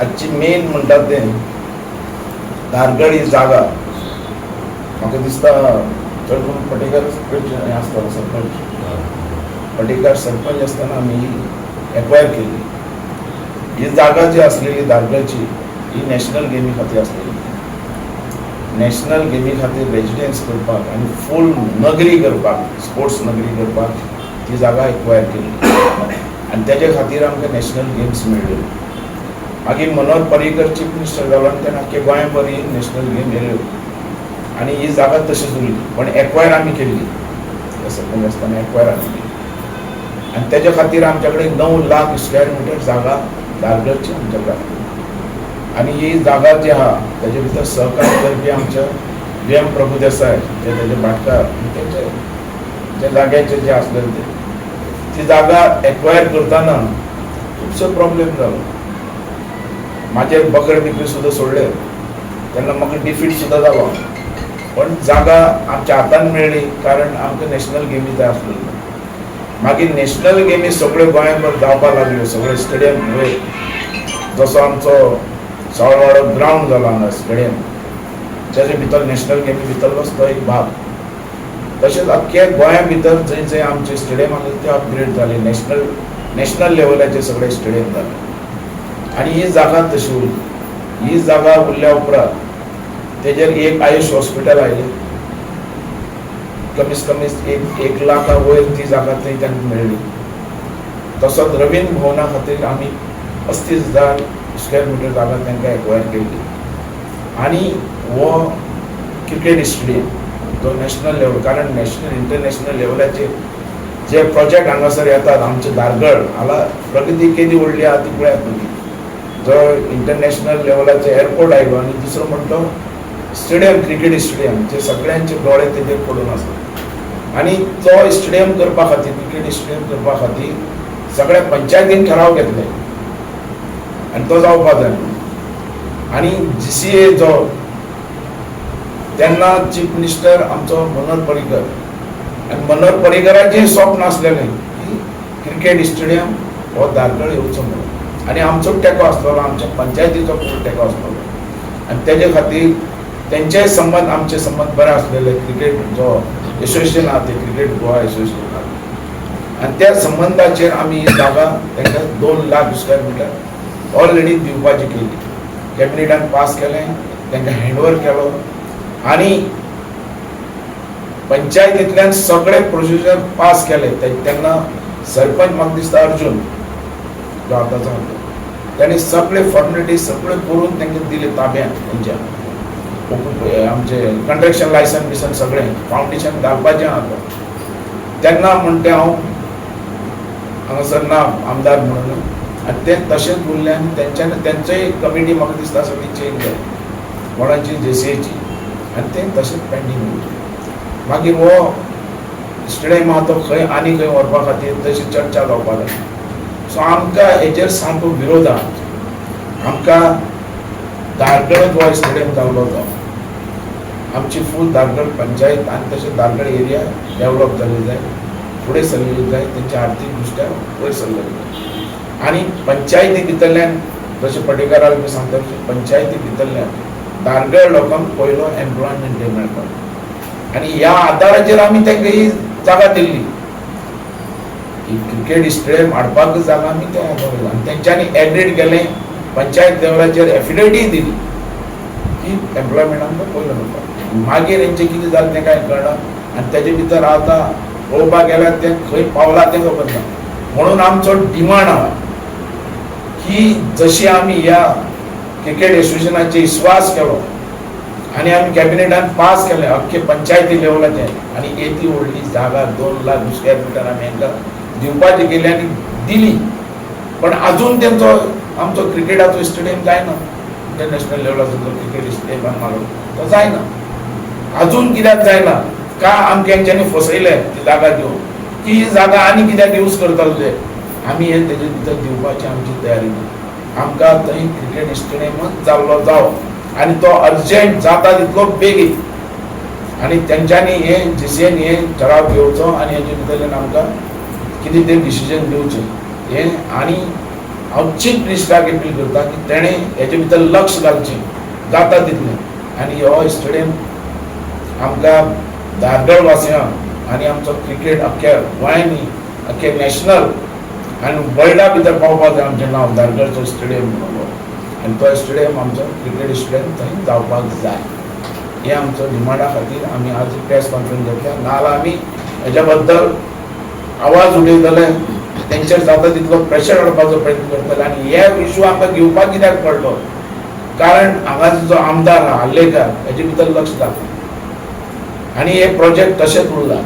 आजची मेन म्हणटात ते धारगळ ही जागा म्हाका दिसता चड करून पर्टिक्युलर हें आसतलो सरपंच पर्टिक्युलर सरपंच आसतना आमी एक्वायर केली. ही जागा जी आसलेली धारगळची ही नॅशनल गेमी खातीर आसलेली. नॅशनल गेमी खातीर रेजिडेन्स करपाक आनी फूल नगरी करपाक स्पोर्ट्स नगरी करपाक ती जागा एक्वायर केली आनी तेजे खातीर आमकां नॅशनल गेम्स मेळ्ळ्यो. मागीर मनोहर पर्रीकर चीफ मिनिस्टर जालो आनी तेणें आख्खे गोंयभर ही नॅशनल गेम येल्यो आनी ही जागा तशीच उरली. पण एक्वायर आमी केल्ली सरपंच आसतना एक्वायर आमी केली आनी तेजे खातीर आमचे कडेन 9 लाख स्क्वेअर मिटर जागा धारगळची आमच्या कडेन. आनी ही जागा जी आहा तेजे भितर सहकार्य करपी आमचे VM प्रभुदेसाय जे तेजे भाटकार तेंचे जे जाग्याचे जे आसलेले ती जागा एक्वायर करतना खुबसो प्रॉब्लेम जालो. म्हाजेर बकरे बिकरे सुद्दां सोडले तेन्ना म्हाका डिफीट सुद्दां जालो. पण जागा आमच्या हातान मेळ्ळी कारण आमकां नॅशनल गेमी जाय आसलेल्यो. मागीर नॅशनल गेमी सगळ्यो गोंयभर जावपाक लागल्यो. सगळे स्टेडियम जसो आमचो सावळवाडो ग्रावंड जालो हांगा स्टेडियम तेजे भितर नॅशनल गेमी भितरलोच तो एक भाग. तशेंच अख्ख्या गोंया भितर जंय जंय आमचे स्टेडियम आसले ते अपग्रेड जाले. नॅशनल लेवलाचे सगळे स्टेडियम जाले आनी ही जागा तशी उरली. ही जागा उरल्या उपरांत तेजेर एक आयुष हॉस्पिटल आयलें. कमीत कमी 1 लाखा वयर ती जागा थंय तांकां मेळ्ळी. तसोच रवींद्र भवना खातीर आमी 35,000 स्क्वेअर मिटर जागा तांकां एक्वायर केल्ली. आनी हो क्रिकेट स्टेडियम जो नॅशनल लेवल कारण नॅशनल इंटरनॅशनल लेवलाचे जे प्रोजेक्ट हांगासर येतात आमचे धारगळ हांगा प्रगती केदी व्हडली आहा ती पळयात तुमी. जो इंटरनॅशनल लेवलाचे एअरपोर्ट आयलो आनी दुसरो म्हणटा स्टेडियम क्रिकेट स्टेडियम जे सगळ्यांचे दोळे तेजेर पडून आसात. आनी तो स्टेडियम करपा खातीर क्रिकेट स्टेडियम करपा खातीर सगळ्या पंचायतीन ठराव घेतले आनी तो जावपा जाय. आनी GCA जो तेन्ना चीफ मिनिस्टर आमचो मनोहर पर्रीकर आनी मनोहर पर्रीकराचें स्वप्न आसलेलें की क्रिकेट स्टेडियम हो धारगळ येवचो म्हणून. आनी आमचो तेंको आसलेलो आमच्या पंचायतीचो खूब तेंको आसलेलो आनी तेजे खातीर तेंचे संबंद आमचे संबंद बरे आसलेले. क्रिकेट जो एसोसिएशन आहा ते क्रिकेट गोवा एसोसिएशन आहा आनी त्या संबंदाचेर आमी ही जागा तांकां 2 लाख स्क्वेअर मिटर ऑलरेडी दिवपाची केली. कॅबिनेटान पास केलें तांकां हँडओवर केलो आनी पंचायतींतल्यान सगळे प्रोसिजर पास केले. तेन्ना सरपंच म्हाका दिसता अर्जून जो आतांचो ताणें सगळे फॉर्मेलिटी सगळे करून तांकां दिले ताब्यांत. तेंच्या आमचे कंट्रॅक्शन लायसन बिसन सगळें फावंडेशन घालपाचें आहा. तेन्ना म्हणटा हांव हांगासर ना आमदार म्हणून आनी तें तशेंच उरलें आनी तेंचोय कमिटी म्हाका दिसता सगळी चेंज जाली कोणाची JCAची आनी तें तशेंच पेंडींग उरलें. मागीर हो स्टेडियम आहा तो खंय आनी खंय व्हरपा खातीर तशी चर्चा जावपाक लागली. सो आमकां हेजेर सामको विरोध आहा. आमकां धारगळच हो स्टेडियम जावलो तो. आमची फूल धारगळ पंचायत आनी तशें धारगळ एरिया डेवलप जाली जाय फुडें सरली जाय तेंच्या आर्थीक दृश्ट्या वयर सरले जाय. आनी पंचायती भितरल्यान जशें पर्टिक्युलर बी सांगता पंचायती भितरल्यान धारगळ लोकांक पयलो एम्प्लॉयमेंट मेळपाक आनी ह्या आदाराचेर आमी तांकां ही जागा दिल्ली. ही क्रिकेट स्टेडियम हाडपाक जागा आमी त्या आदाराचेर आनी तेंच्यांनी एग्रीड केलें. पंचायत लेवलाचेर एफिडेविटी दिली की एम्प्लॉयमेंट आमकां पयलो मेळपाक. मागीर हेंचें कितें जालें तें कांय कळना आनी तेजे भितर आतां पळोवपाक गेल्यार तें खंय पावलां तें खबर ना. म्हणून आमचो डिमांड आहा की जशी आमी ह्या क्रिकेट एसोसिएशनाचेर विस्वास केलो आनी आमी कॅबिनेटान पास केलें अख्खे पंचायती लेवलाचें आनी येदी व्हडली जागा 2 लाख स्क्वेअर मिटर आमी हांकां दिवपाची केली आनी दिली. पण आजून तेंचो आमचो क्रिकेटाचो स्टेडियम जायना. इंटरनॅशनल लेवलाचो जो क्रिकेट स्टेडियम मागलो तो जायना. आजून कित्याक जायना का आमकां हेंच्यांनी फसयले ती जागा दिवन की ही जागा आनी कित्याक यूज करताले. आमी हे तेजे भितर दिवपाची आमची तयारी ना. आमकां थंय क्रिकेट स्टेडियमच जाल्लो जावो आनी तो अर्जंट जाता तितलो बेगीन आनी तेंच्यांनी हे JCAन हे ठराव घेवचो आनी हेजे भितरल्यान आमकां कितें तें डिसिजन दिवचें हें. आनी हांव चीफ मिनिस्टराक अपील करता की तेणें हेजे भितर लक्ष घालचें जाता तितलें आनी हो स्टेडियम आमकां धारगळ वासियांक आनी आमचो क्रिकेट अख्ख्या गोंयांनी अख्खे नॅशनल आनी वर्ल्डा भितर पावपाक जाय आमचें नांव धारगळचो स्टेडियम म्हणून आनी तो स्टेडियम आमचो क्रिकेट स्टेडियम थंय जावपाक जाय हे आमचो डिमांडा खातीर आमी आज प्रेस कॉन्फरन्स घेतल्या नाजाल्यार आमी हेच्या बद्दल आवाज उडयतले तेंचेर जाता तितलो प्रेशर हाडपाचो प्रयत्न करतले आनी हे इशू आमकां घेवपाक कित्याक पडलो कारण हांगा जो आमदार आहा हल्लेकार हेजे भितर लक्ष घालता आनी हे प्रोजेक्ट तशेंच उरला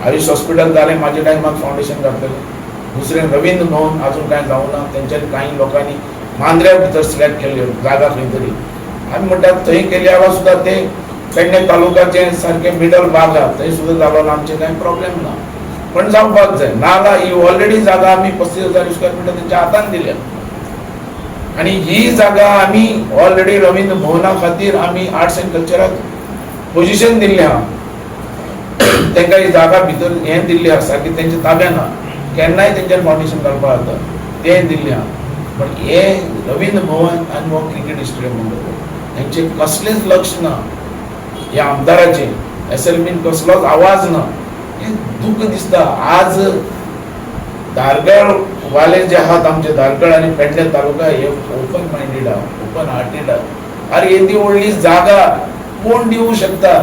आयुष हॉस्पिटल जालें म्हाज्या टायमाक फावंडेशन घातलेलें दुसरें रवींद्र भवन आजून कांय जावना तेंच्यांनी कांय लोकांनी मांद्र्या भितर सिलेक्ट केल्यो जागा खंय तरी आमी म्हणटात थंय केल्या वेळार सुद्दां ते पेडणे तालुक्याचे सारकें मिडल भाग आहा थंय सुद्दां जालो ना आमचें कांय प्रॉब्लेम ना पण जावपाक जाय नाजाल्यार ही ऑलरेडी जागा आमी 35,000 स्क्वेअर मिटर तेंच्या हातान दिल्या आनी ही जागा आमी ऑलरेडी रवींद्र भवना खातीर आमी आर्ट्स एंड कल्चराक पोजिशन दिल्लें आहा तांकां ही जागा भितर हें दिल्लें आहा सारकी तेंच्या ताब्यान आहा केन्नाय तेंच्यान फावंडेशन घालपाक जाता तें दिल्लें आहा पण हे रवींद्र भवन आनी हो क्रिकेट स्टेडियम म्हणटा हेंचें कसलेंच लक्ष ना ह्या आमदाराचें एसएलबीन कसलोच आवाज ना हें दूख दिसता आज धारगळ वाले जे आहात आमचे धारगळ आनी पेडणे तालुका हे ओपन मायंडेड आहा ओपन हार्टेड आहा अरे येदी व्हडली जागा कोण दिवंक शकता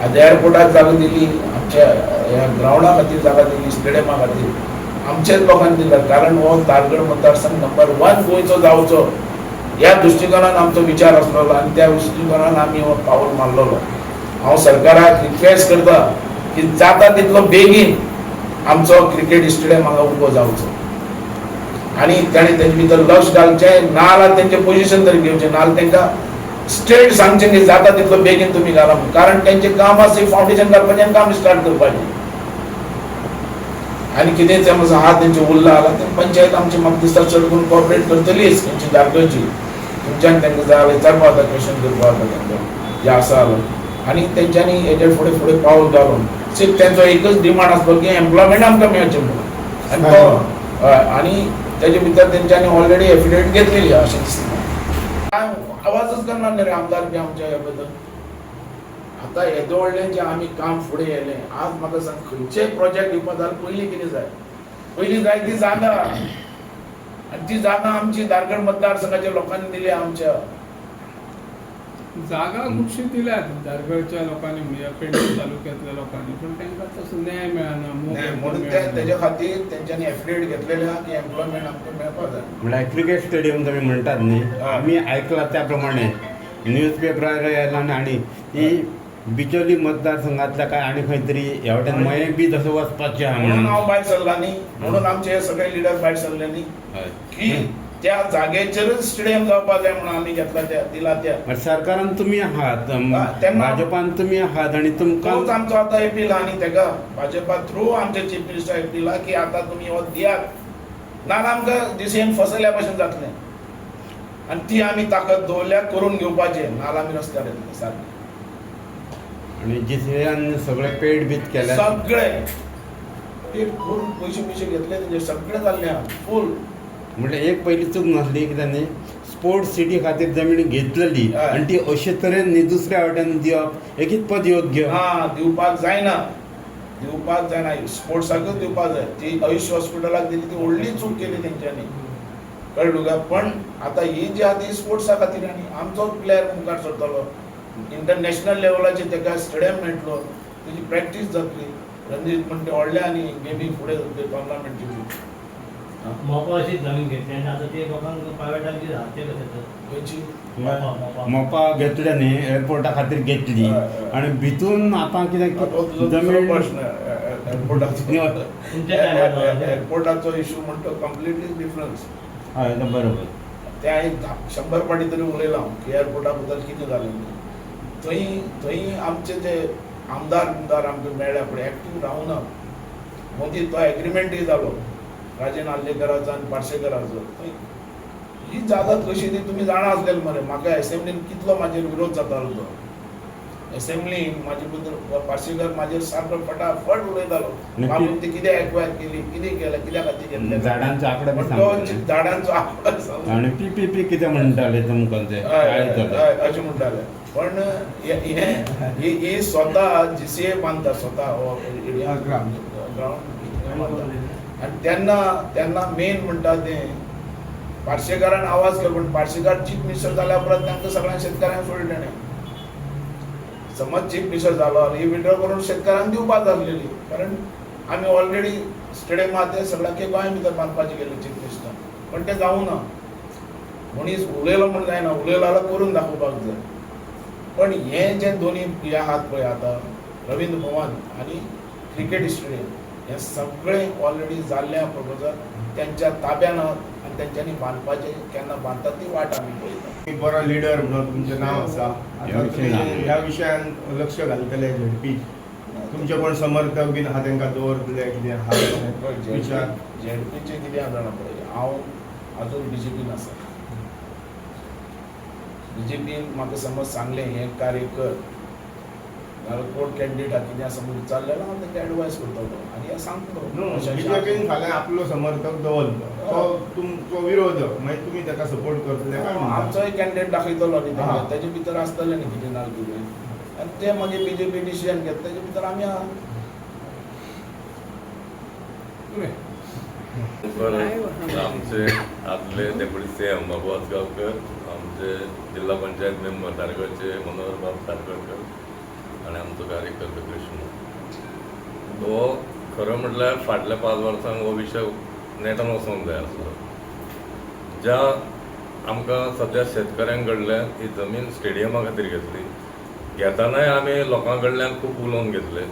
आज एअरपोर्टाक जागा दिली आमच्या ह्या ग्राउंडा खातीर जागा दिली स्टेडियमा खातीर आमच्याच लोकांनी दिला कारण हो धारगळ मतदारसंघ नंबर 1 गोंयचो जावचो ह्या दृश्टिकोनान आमचो विचार आसलेलो आनी त्या दृश्टिकोनान आमी हो पावल मारलेलो हांव सरकाराक रिक्वेस्ट करता की जाता तितलो बेगीन आमचो क्रिकेट स्टेडियम हांगा उबो जावचो आनी ताणें तेजे भितर लक्ष घालचें नाजाल्यार तेंचें पोजिशन तरी घेवचें नाजाल्यार तांकां स्ट्रेट सांगचें की जाता तितलो बेगीन तुमी घाला कारण तेंचें काम आसा फावंडेशन घालपाचें काम स्टार्ट करपाचें आनी कितें समज आहा तेंचें उरला जाल्यार तें पंचायत आमची म्हाका दिसता चड करून कॉपरेट करतलीच तेंची धारगळची तुमच्यान तांकां जाय विचारपा जाता क्वेश्चन करपा जाता तांकां जें आसा आनी तेंच्यांनी हेजे फुडें फुडें पावल घालून सिर्फ तेंचो एकच डिमांड आसलो की एम्प्लॉयमेंट आमकां मेळचें म्हणून आनी तो आनी तेजे भितर तेंच्यांनी ऑलरेडी एफिडेविट घेतलेली आहा अशें दिसता आवाजच करना न्ही रे आमदार बी आमच्या ह्या बद्दल आतां येदो व्हडलें जें आमी काम फुडें येयलें आज म्हाका सांग खंयचेय प्रोजेक्ट दिवपाक जाल्यार पयलीं कितें जाय पयलीं जाय ती जागा आनी ती जागा आमची धारगळ मतदारसंघाच्या लोकांनी दिली आमच्या जागा खुबशी दिल्यात धारगळच्या लोकांनी म्हणजे पेडणे तालुक्यातल्या लोकांनी पण तांकां तसो न्याय मेळना म्हणून तेजे खातीर तेंच्यांनी एफिडेविट घेतलेले आहा की एम्प्लॉयमेंट आमकां मेळपाक जाय म्हळ्यार क्रिकेट स्टेडियम तुम्ही म्हणटात न्ही आमी आयकलां त्या प्रमाणे न्यूज पेपरार येयला आनी ही बिचोली मतदारसंघातल्या काय आनी खंय तरी ह्या वाटेन मये बी तसो वचपाचें आहा म्हणून हांव भायर सरला न्ही म्हणून आमचे हे सगळे लिडर भायर सरले न्ही की त्या जागेचेरच स्टेडियम जावपाक जाय म्हणून आमी घेतला त्या दिला त्या सरकारान तुमी आहात तेन्ना भाजपान तुमी आहात आनी तुमकां तोच आमचो आतां अपील आहा न्ही तेका भाजपा थ्रू आमचे चीफ मिनिस्टर अपील आहा की आतां तुमी हो दियात नाजाल्यार आमकां दिसेन फसल्या भशेन जातलें आनी ती आमी ताकद दवरल्या करून घेवपाचें नाजाल्यार आमी रस्त्यार येतले सारकें आनी जीसीएन सगळे पेड बीत केल्या सगळे पेड करून पयशे घेतले तेजे सगळे जाल्ले आहा फूल म्हणजे एक पयली चूक नासली कित्याक न्ही स्पोर्ट्स सिटी खातीर जमीन घेतलेली आनी ती अशे तरेन न्ही दुसऱ्या वाटेन दिवप हे कितपत योग्य दिवपाक जायना स्पोर्ट्साकूच दिवपाक जाय ती आयुष हॉस्पिटलाक दिली ती व्हडली चूक केली तेंच्यांनी कळ्ळें तुका पण आतां ही जी आहा ती स्पोर्ट्सा खातीर आनी आमचो प्लेयर मुखार सरतलो इंटरनॅशनल लेवलाचेर ताका स्टेडियम मेळटलो तेजी प्रॅक्टीस जातली रणजीत म्हणटा व्हडले आनी मेबी फुडें टोर्नामेंट जिखतली मोपा अशी जमीन घेतली आणि आता ते लोकांक प्रायवेटान कितें आहा ते कशें मोपा घेतले न्ही एअरपोर्टा खातीर घेतली आनी भितून आतां कितें जमीन एअरपोर्टाचो इशू म्हणटा कंप्लिटली डिफरन्स हय बरोबर ते हांवें 100 फावटी तरी उलयलां की एअरपोर्टा बद्दल कितें जालें थंय आमचे जे आमदार आमकां मेळ्ळ्या पूण एक्टीव रावना मदीं तो एग्रीमेंटूय जालो राजन आल्लेकराचो आनी पार्सेकराचो ही जागा कशी ती तुमी जाणा आसलेली मरे म्हाका एसेंब्लीन कितलो म्हाजेर विरोध जातालो तो असेंब्लीन म्हाजे बद्दल पार्सेकर म्हाजेर सारको फटाफट उलयतालो नक्की. बाबून ती कितें एक्वायर केली कितें केलं कित्या खातीर घेतलें झाडांचो आंकडो बी पण तो सांगताले. झाडांचो आंकडो सांगता. आणि पी कितें म्हणटाले तुमकां ते काय जाता. अशें म्हणटाले पण ही स्वता जीसीए बांदता स्वता ग्राउंड आणि त्यांना मेन म्हणटा ते पार्सेकारान आवाज केलो पण पार्सेकार चीफ मिनिस्टर जाल्या उपरांत तांकां सगळ्या शेतकऱ्यांक सोडलें ताणें. समज चीफ मिनिस्टर जालो ही विड्रॉ करून शेतकऱ्यांक दिवपाक जाल्लेली कारण आमी ऑलरेडी स्टेडियम आहा ते सगळ्याक गोंया भितर बांदपाचें गेले चीफ मिनिस्टर पण तें जावं ना. मनीस उलयलो म्हण जायना उलयलो जाल्यार करून दाखोवपाक जाय. पण हे जे दोन्ही हे आहात पळय आतां रवींद्र भवन आनी क्रिकेट स्टेडियम हे सगळें ऑलरेडी जाल्ल्या प्रपोजल त्यांच्या ताब्यान आनी तेंच्यांनी बांदपाचें केन्ना बांदतात ती वाट आमी पळयता. तुम्ही बरो लिडर म्हणून तुमचें नांव आसा ह्या आतां विशयान तुम्ही ह्या विशयान लक्ष घालतले झेडपी तुमचे कोण समर्थक बीन आहा तांकां दवरतले कितें आहा विचार झेडपीचें कितें आहा जाणा पळय हांव आजून बीजेपीन आसा. बीजेपीन म्हाका समज सांगलें हें कार्य कर नाल्यार कोण कॅन्डिडेट आहा कितें आसा म्हणून विचारलें हांव तांकां एडवायस करतलो आनी हें सांगतलो. बीजेपीन फाल्यां आपलो समर्थक दवरलो तो तुमचो विरोधक मागीर तुमी ताका सपोर्ट करतले काय म्हणटा? आमचोय कॅन्डिडेट दाखयतलो न्ही हा. तेजे भितर आसतलें न्ही कितें नाल्यार कितें आनी ते मागीर बीजेपी डिसिजन घेता तेजे भितर आमी आहा. आमचे आदले डेप्युटी सीएम बाबू आसगांवकर आमचे जिल्हा पंचायत मेंबर तारगळचे मनोहर बाब तारगळकर आणि आमचो कार्यकर्तो कृष्ण तो खरं म्हटल्यार फाटल्या 5 वर्सांक हो विशय नेटान वचोंक जाय आसलो. ज्या आमकां सद्या शेतकऱ्यां कडल्यान ही जमीन स्टेडियमा खातीर घेतली घेतानाय आमी लोकां कडल्यान खूब उलोवन घेतले.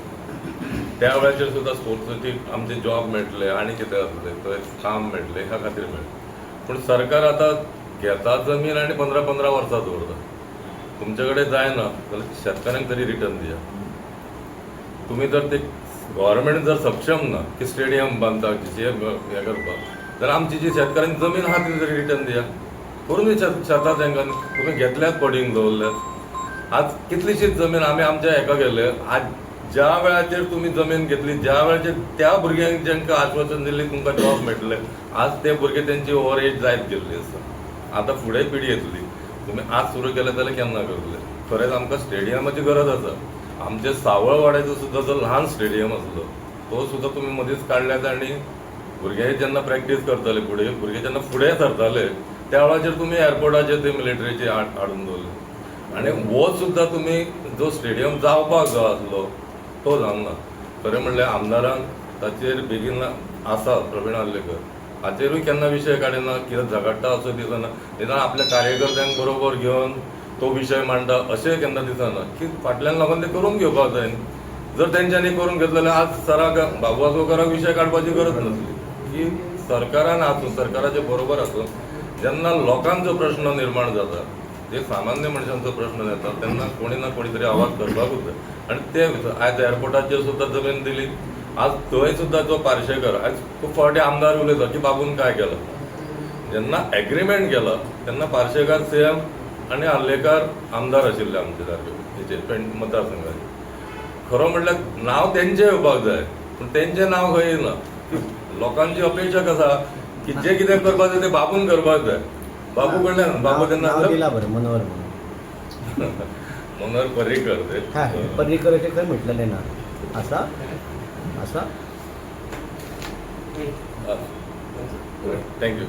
त्या वेळाचेर सुद्दां स्पोर्ट्साची आमचे जॉब मेळटले आनी कितें आसलें थंय काम मेळटलें ह्या खातीर मेळटलें. पूण सरकार आतां घेता जमीन आनी 15 वर्सां दवरता. तुमचे कडेन जायना जाल्यार शेतकऱ्यांक तरी रिटर्न दिया. तुमी जर ते गव्हर्मेंट जर सक्षम ना की स्टेडियम बांदपाक हे करपाक जाल्यार आमची जी शेतकऱ्यांची जमीन आहा ती तरी रिटर्न दिया. करून शेतात तांकां तुमी घेतल्यात पडींग दवरल्यात. आज कितलीशीच जमीन आमी आमच्या हेका गेले आज ज्या वेळाचेर तुमी जमीन घेतली ज्या वेळाचेर त्या भुरग्यांक जेंकां आश्वासन दिल्लें तुमकां जॉब मेळटले आज ते भुरगे तेंची ओवर एज जायत गेल्ली आसा. आतां फुडें पिढी येतली. तुमी आज सुरू केलें जाल्यार केन्ना करतले? खरेंच आमकां स्टेडियमाची गरज आसा. आमचे सावळवाड्याचो सुद्दां जो ल्हान स्टेडियम आसलो तो सुद्दां तुमी मदींच काडल्यात आनी भुरगे जेन्ना प्रॅक्टीस करताले फुडें भुरगे जेन्ना फुडें सरताले त्या वेळाचेर तुमी एअरपोर्टाचेर ते मिलिटरीचे हाडून दवरले आनी हो सुद्दां तुमी जो स्टेडियम जावपाक जाय आसलो तो जावना. खरें म्हणल्यार आमदारांक ताचेर बेगीन आसा प्रवीण आर्लेकर हाचेरूय केन्ना विशय काडिना कितें झगडटा असो दिसना. निदान आपल्या कार्यकर्त्यांक बरोबर घेवन तो विशय मांडटा अशें केन्ना दिसना की फाटल्यान लोकांनी ते करून घेवपाक जाय. जर तेंच्यांनी करून घेतलें जाल्यार आज सराक बाबू आसगांवकाराक विशय काडपाची गरज नासली. की सरकारान आसूं सरकाराचे बरोबर आसूं जेन्ना लोकांचो प्रश्न निर्माण जाता ते सामान्य मनशांचो प्रश्न येता तेन्ना कोणी ना कोणी तरी आवाज करपाकूच जाय. आनी ते आयज एअरपोर्टाचेर सुद्दां जमीन दिली. आज थंय सुद्दां जो पार्सेकर आयज खूब फावटी आमदार उलयता की बाबून काय केलं. जेन्ना एग्रीमेंट केला तेन्ना पार्सेकर सीएम आनी आर्लेकर आमदार आशिल्ले आमचे सारके हेचेर पेंट मतदारसंघाचे. खरो म्हटल्यार नांव तेंचें येवपाक जाय पूण तेंचें नांव खंय येना. लोकांची अपेक्षा कसा की जे कितें करपाक जाय तें बाबून करपाक जाय. बाबू कडल्यान बाबू तेन्ना दिला बरं मनोहर म्हणून मनोहर पर्रीकर ते पर्रीकर असे काही म्हटलेले ना असा असा थँक्यू.